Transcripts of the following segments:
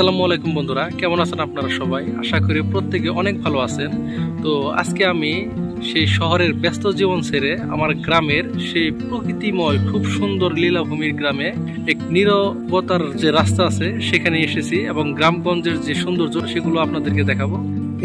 আসসালামু আলাইকুম বন্ধুরা, কেমন আছেন আপনারা সবাই? আশা করি প্রত্যেকে অনেক ভালো আছেন। তো আজকে আমি সেই শহরের ব্যস্ত জীবন ছেড়ে আমার গ্রামের সেই প্রকৃতিময় খুব সুন্দর লীলাভূমির গ্রামে এক নীরবতার যে রাস্তা আছে সেখানে এসেছি এবং গ্রামগঞ্জের যে সৌন্দর্য সেগুলো আপনাদেরকে দেখাবো।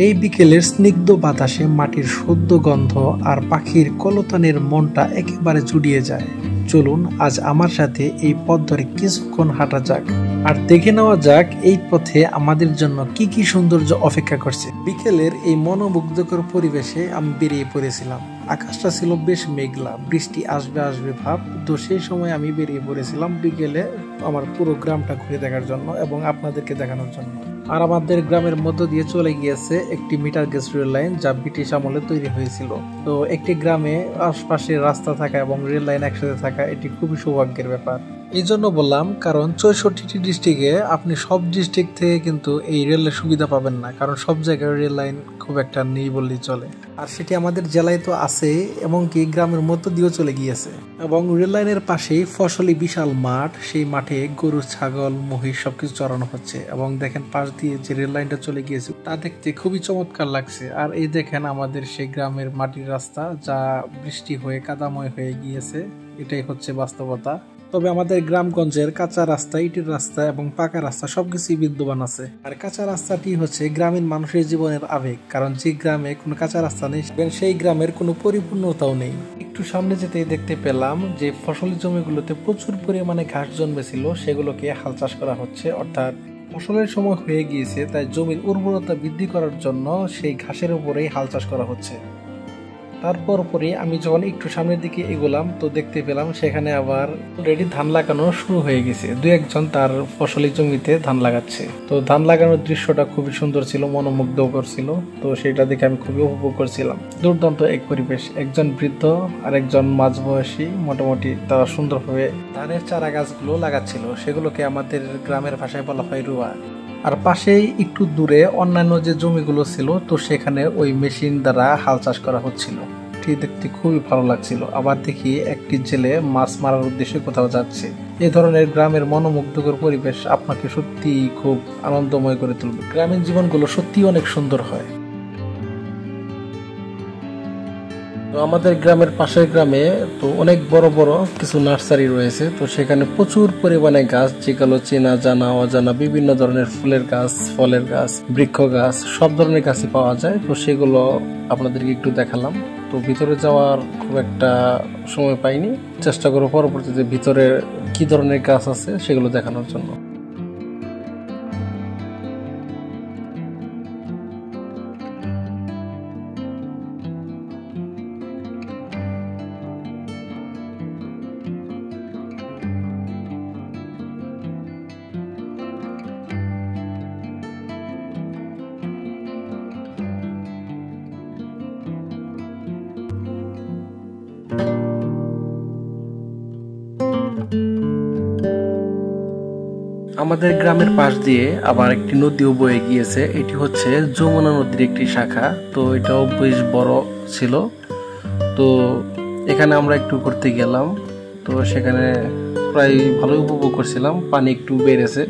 এই বিকেলের স্নিগ্ধ বাতাসে মাটির শুদ্ধ গন্ধ আর পাখির কলতানের মনটা একেবারে জুড়িয়ে যায়। চলুন আজ আমার সাথে এই পথ ধরে কিছুক্ষণ হাঁটা যাক আর দেখে নেওয়া যাক এই পথে আমাদের জন্য কি কি সৌন্দর্য অপেক্ষা করছে। বিকেলের এই মনোমুগ্ধকর পরিবেশে আমি বেরিয়ে পড়েছিলাম। আকাশটা ছিল বেশ মেঘলা, বৃষ্টি আসবে আসবে ভাব। তো সেই সময় আমি বেরিয়ে পড়েছিলাম বিকেলে আমার পুরো গ্রামটা ঘুরে দেখার জন্য এবং আপনাদেরকে দেখানোর জন্য। আর আমাদের গ্রামের মধ্য দিয়ে চলে গিয়েছে একটি মিটার গেজ রেল লাইন, যা ব্রিটিশ আমলে তৈরি হয়েছিল। তো একটি গ্রামে আশপাশে রাস্তা থাকা এবং রেল লাইন একসাথে থাকা এটি খুবই সৌভাগ্যের ব্যাপার। এই জন্য বললাম, কারণ 64টি ডিস্ট্রিক্টে আপনি সব ডিস্ট্রিক্ট থেকে কিন্তু এই রেলের সুবিধা পাবেন না, কারণ সব জায়গায় রেল লাইন খুব একটা নেই বললেই চলে। আর সেটি আমাদের জেলায় তো আছে, এমনকি গ্রামের মধ্য দিয়েও চলে গিয়েছে। এবং রেল লাইনের পাশেই ফসলি বিশাল মাঠ, সেই মাঠে গরু, ছাগল, মহিষ সবকিছু চড়ানো হচ্ছে। এবং দেখেন পাশ দিয়ে যে রেল লাইনটা চলে গিয়েছে তা দেখতে খুবই চমৎকার লাগছে। আর এই দেখেন আমাদের সেই গ্রামের মাটির রাস্তা, যা বৃষ্টি হয়ে কাদাময় হয়ে গিয়েছে। এটাই হচ্ছে বাস্তবতা। তবে আমাদের গ্রামগঞ্জের কাঁচা রাস্তা, ইটের রাস্তা এবং পাকা রাস্তা সবকিছুই বিদ্যমান আছে। আর কাঁচা রাস্তাটি হচ্ছে গ্রামীণ মানুষের জীবনের আবেগ, কারণ যে গ্রামে কোনো কাঁচা রাস্তা নেই সেই গ্রামের কোনো পরিপূর্ণতাও নেই। একটু সামনে যেতে দেখতে পেলাম যে ফসলি জমিগুলোতে প্রচুর পরিমাণে ঘাস জন্মেছিল, সেগুলোকে হাল চাষ করা হচ্ছে। অর্থাৎ ফসলের সময় হয়ে গিয়েছে, তাই জমির উর্বরতা বৃদ্ধি করার জন্য সেই ঘাসের উপরেই হাল চাষ করা হচ্ছে। তারপর পরে আমি যখন একটু সামনের দিকে এগোলাম, তো দেখতে পেলাম সেখানে আবার অলরেডি ধান লাগানো শুরু হয়ে গেছে। দু একজন তার ফসলি জমিতে ধান লাগাচ্ছে। তো ধান লাগানোর দৃশ্যটা খুবই সুন্দর ছিল, মনোমুগ্ধকর ছিল। তো সেটা দেখে আমি খুবই উপভোগ করছিলাম। দুর্দান্ত এক পরিবেশ। একজন বৃদ্ধ আর একজন মাঝবয়সী মোটামুটি তারা সুন্দরভাবে ধানের চারা গাছগুলো লাগাচ্ছিল। সেগুলোকে আমাদের গ্রামের ভাষায় বলা হয় রুয়া। আর পাশেই একটু দূরে অন্যান্য যে জমিগুলো ছিল, তো সেখানে ওই মেশিন দ্বারা হাল চাষ করা হচ্ছিল। দেখতে খুবই ভালো লাগছিল। আবার দেখি একটি জেলে মাছ মারার উদ্দেশ্যে কোথাও যাচ্ছে। এই ধরনের গ্রামের মনোমুগ্ধকর পরিবেশ আপনাকে সত্যি খুব আনন্দময় করে তুলবে। গ্রামীণ জীবনগুলো সত্যি অনেক সুন্দর হয়। তো আমাদের গ্রামের পাশের গ্রামে তো অনেক বড় বড় কিছু নার্সারি রয়েছে। তো সেখানে প্রচুর পরিমাণে গাছ, যেগুলো চেনা জানা অজানা বিভিন্ন ধরনের ফুলের গাছ, ফলের গাছ, বৃক্ষ গাছ, সব ধরনের গাছই পাওয়া যায়। তো সেগুলো আপনাদেরকে একটু দেখালাম। তো ভিতরে যাওয়ার খুব একটা সময় পাইনি, চেষ্টা করব পরবর্তীতে ভিতরে কি ধরনের গাছ আছে সেগুলো দেখানোর জন্য। আমাদের গ্রামের পাশ দিয়ে আবার একটি নদীও বয়ে গিয়েছে। এটি হচ্ছে যমুনা নদীর একটি শাখা। তো এটাও বেশ বড় ছিল। তো এখানে আমরা একটু ঘুরতে গেলাম। তো সেখানে প্রায় ভালোই উপভোগ করছিলাম। পানি একটু বেড়েছে,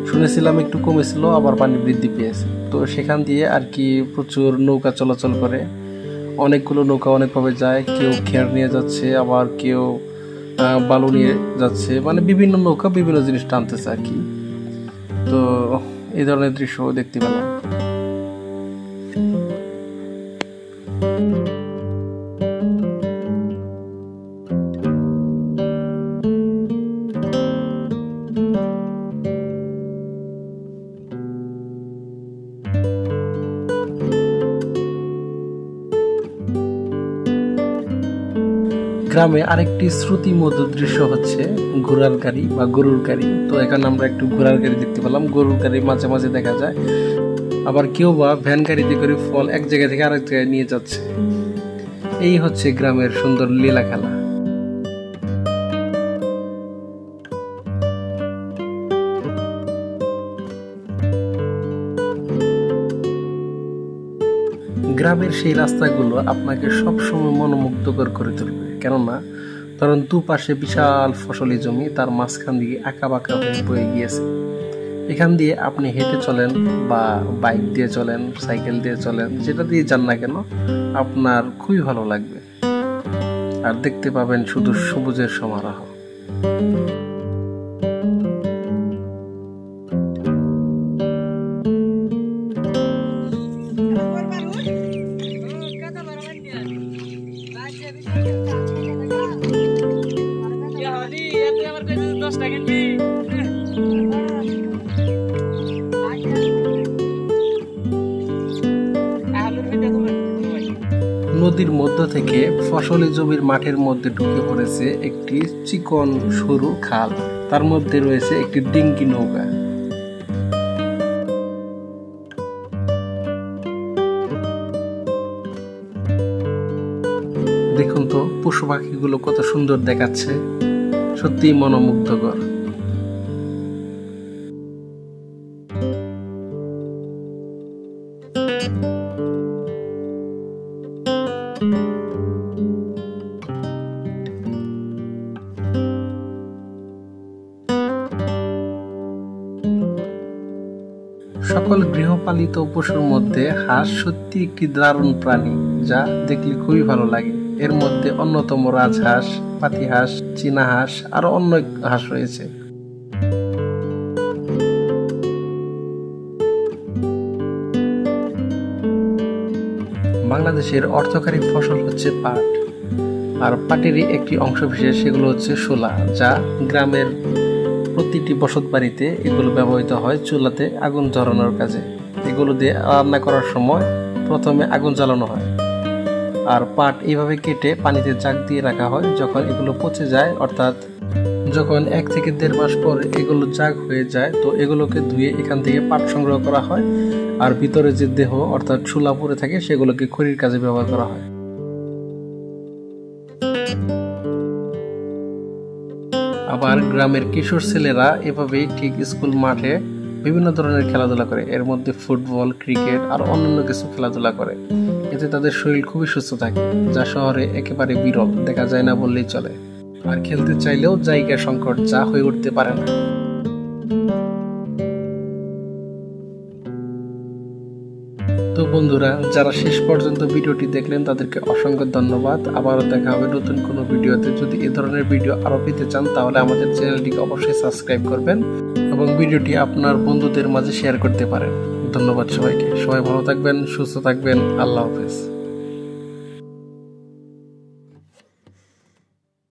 শুনেছিলাম একটু কমেছিল, আবার পানি বৃদ্ধি পেয়েছে। তো সেখান দিয়ে আর কি প্রচুর নৌকা চলাচল করে। অনেকগুলো নৌকা অনেকভাবে যায়, কেউ খেয়ার নিয়ে যাচ্ছে, আবার কেউ বালু নিয়ে যাচ্ছে, মানে বিভিন্ন নৌকা বিভিন্ন জিনিস টানতেছে আর কি। তো এই ধরনের দৃশ্য দেখতে পেলাম। গ্রামে আরেকটি শ্রুতিমধুর দৃশ্য হচ্ছে ঘোড়ার গাড়ি বা গরুর গাড়ি। তো এখানে আমরা একটু ঘোড়ার গাড়ি দেখতে পেলাম। গরুর গাড়ি মাঝে মাঝে দেখা যায়, আবার কেউ বা ভ্যান গাড়িতে করে ফল এক জায়গা থেকে আরেক জায়গায় নিয়ে যাচ্ছে। এই হচ্ছে গ্রামের সুন্দর লীলা খেলা। গ্রামের সেই রাস্তাগুলো আপনাকে সবসময় মনোমুগ্ধকর করে তুলবে। কেননা ধরুন দুপাশে বিশাল ফসলি জমি, তার মাঝখান দিয়ে আঁকা বাঁকা হয়ে বয়ে গিয়েছে। এখান দিয়ে আপনি হেঁটে চলেন বা বাইক দিয়ে চলেন, সাইকেল দিয়ে চলেন, যেটা দিয়ে যান না কেন আপনার খুবই ভালো লাগবে। আর দেখতে পাবেন শুধু সবুজের সমারোহ। নদীর মধ্য থেকে ফসলি জমির মাঠের মধ্যে ঢুকে পড়েছে একটি চিকন সরু খাল, তার মধ্যে রয়েছে একটি ডিঙ্গি নৌকা। দেখুন তো পশু পাখিগুলো কত সুন্দর দেখাচ্ছে, সত্যিই মনোমুগ্ধকর। সকল গৃহপালিত পশুর মধ্যে হাঁস সত্যি একটি দারুণ প্রাণী, যা দেখলে খুবই ভালো লাগে। এর মধ্যে অন্যতম রাজহাঁস, পাতিহাঁস, চীনা হাঁস আরো অন্য হাঁস রয়েছে। বাংলাদেশের অর্থকারী ফসল হচ্ছে পাট, আর পাটেরই একটি অংশ বিশেষ সেগুলো হচ্ছে শোলা, যা গ্রামের প্রতিটি বসত বাড়িতে এগুলো ব্যবহৃত হয় চুলাতে আগুন জ্বালানোর কাজে। এগুলো দিয়ে রান্না করার সময় প্রথমে আগুন জ্বালানো হয়, আর পাট এইভাবে কেটে পানিতে জাগ দিয়ে রাখা হয়। যখন এগুলো পচে যায়, অর্থাৎ যখন 1 থেকে 1.5 মাস পর এগুলো জাগ হয়ে যায়, তো এগুলোকে ধুয়ে এখান থেকে পাট সংগ্রহ করা হয়, আর ভিতরে যে দেহ অর্থাৎ শোলা পড়ে থাকে সেগুলোকে খড়ির কাজে ব্যবহার করা হয়। আবার গ্রামের কিশোর ছেলেরা এভাবেই ঠিক স্কুল মাঠে বিভিন্ন ধরনের খেলাধুলা করে, এর মধ্যে ফুটবল, ক্রিকেট আর অন্যান্য কিছু খেলাধুলা করে। এতে তাদের শরীর খুবই সুস্থ থাকে, যা শহরে একেবারে বিরল, দেখা যায় না বললেই চলে। আর খেলতে চাইলেও জায়গা সংকট, যা হয়ে উঠতে পারে না। তো বন্ধুরা, যারা শেষ পর্যন্ত ভিডিওটি দেখলেন তাদেরকে অসংখ্য ধন্যবাদ। আবারও দেখা হবে নতুন কোনো ভিডিওতে। যদি এই ধরনের ভিডিও আরো পেতে চান তাহলে আমাদের চ্যানেলটিকে অবশ্যই সাবস্ক্রাইব করবেন এবং ভিডিওটি আপনার বন্ধুদের মাঝে শেয়ার করতে পারেন। ধন্যবাদ সবাইকে। সবাই ভালো থাকবেন, সুস্থ থাকবেন। আল্লাহ হাফেজ।